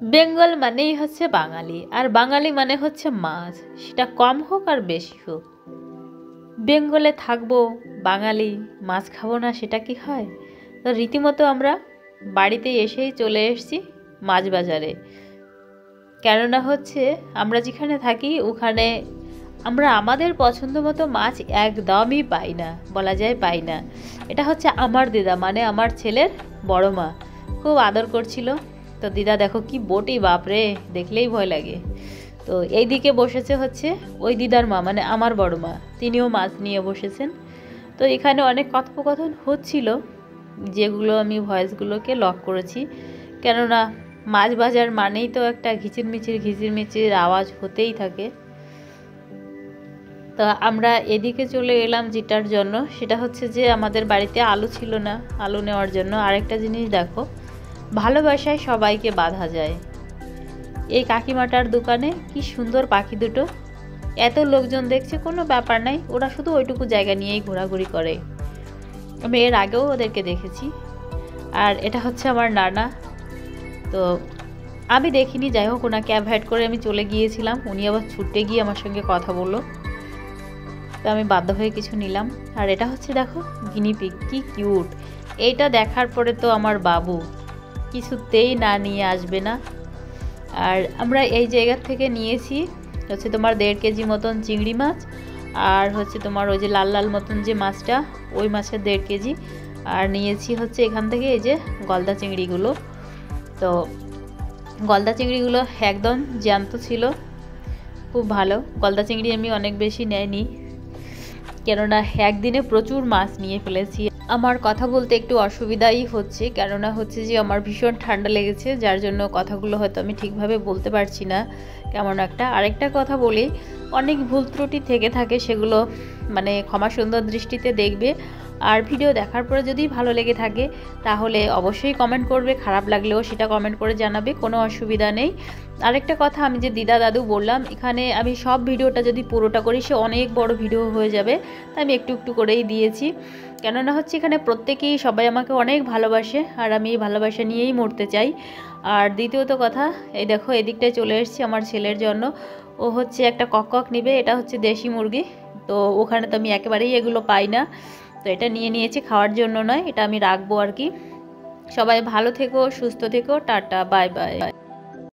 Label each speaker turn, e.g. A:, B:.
A: বেঙ্গল মানেই হচ্ছে বাঙালি, আর বাঙালি মানে হচ্ছে মাছ, সেটা কম হোক আর বেশি হোক। বেঙ্গলে থাকবো, বাঙালি, মাছ খাবো না সেটা কি হয়? তো রীতিমতো আমরা বাড়িতে এসেই চলে এসেছি মাছ বাজারে। কেননা হচ্ছে আমরা যেখানে থাকি ওখানে আমরা আমাদের পছন্দ মতো মাছ একদমই পাই না, বলা যায় পাই না। এটা হচ্ছে আমার দিদা, মানে আমার ছেলের বড় মা, খুব আদর করছিল। তো দিদা দেখো কি বটি, বাপরে দেখলেই ভয় লাগে। তো এই দিকে বসেছে হচ্ছে ওই দিদার মা, মানে আমার বড় মা, তিনিও মাছ নিয়ে বসেছেন। তো এখানে অনেক কথোপকথন হচ্ছিল, যেগুলো আমি ভয়েসগুলোকে লক করেছি। কেননা মাছ বাজার মানেই তো একটা ঘিচিরমিচির আওয়াজ হতেই থাকে। তো আমরা এদিকে চলে এলাম যেটার জন্য, সেটা হচ্ছে যে আমাদের বাড়িতে আলু ছিল না, আলু নেওয়ার জন্য। আরেকটা জিনিস দেখো, ভালোবাসায় সবাইকে বাঁধা যায়। এই কাকিমাটার দোকানে কি সুন্দর পাখি দুটো, এত লোকজন দেখছে কোনো ব্যাপার নাই, ওরা শুধু ওইটুকু জায়গা নিয়েই ঘোরাঘুরি করে। আমি এর আগেও ওদেরকে দেখেছি। আর এটা হচ্ছে আমার নানা। তো আমি দেখিনি, যাই হোক ওনাকে অ্যাভয়েড করে আমি চলে গিয়েছিলাম। উনি আবার ছুটে গিয়ে আমার সঙ্গে কথা বললো, তো আমি বাধ্য হয়ে কিছু নিলাম। আর এটা হচ্ছে দেখো গিনিপিগ, কি কিউট। এইটা দেখার পরে তো আমার বাবু কিছুতেই না নিয়ে আসবে না। আর আমরা এই জায়গা থেকে নিয়েছি হচ্ছে তোমার 1.5 কেজি মতন চিংড়ি মাছ, আর হচ্ছে তোমার ওই যে লাল লাল মতন যে মাছটা, ওই মাছের 1.5 কেজি। আর নিয়েছি হচ্ছে এখান থেকে এই যে গলদা চিংড়িগুলো। তো গলদা চিংড়িগুলো একদম জ্যান্ত ছিল, খুব ভালো। গলদা চিংড়ি আমি অনেক বেশি নেয়নি, কেননা একদিনে প্রচুর মাছ নিয়ে ফেলেছি। আমার কথা বলতে একটু অসুবিধাই হচ্ছে, কেননা হচ্ছে যে আমার ভীষণ ঠান্ডা লেগেছে, যার জন্য কথাগুলো হয়তো আমি ঠিকভাবে বলতে পারছি না কেমন একটা। আরেকটা কথা বলি, অনেক ভুল ত্রুটি থেকে থাকে, সেগুলো মানে ক্ষমা সুন্দর দৃষ্টিতে দেখবে। আর ভিডিও দেখার পরে যদি ভালো লেগে থাকে তাহলে অবশ্যই কমেন্ট করবে, খারাপ লাগলেও সেটা কমেন্ট করে জানাবে, কোনো অসুবিধা নেই। আরেকটা কথা, আমি যে দিদা দাদু বললাম, এখানে আমি সব ভিডিওটা যদি পুরোটা করি সে অনেক বড় ভিডিও হয়ে যাবে, তাই আমি একটু একটু করেই দিয়েছি। কেননা হচ্ছে এখানে প্রত্যেকেই সবাই আমাকে অনেক ভালোবাসে, আর আমি এই ভালোবাসা নিয়েই মরতে চাই। আর দ্বিতীয়ত কথা, এই দেখো এদিকটায় চলে এসেছি আমার ছেলের জন্য। ও হচ্ছে একটা কক নিবে, এটা হচ্ছে দেশি মুরগি। তো ওখানে তো আমি একেবারেই এগুলো পাই না, তো এটা নিয়ে নিয়েছি, খাওয়ার জন্য নয়, এটা আমি রাখবো আর কি। সবাই ভালো থেকো, সুস্থ থেকো, টাটা, বাই বাই।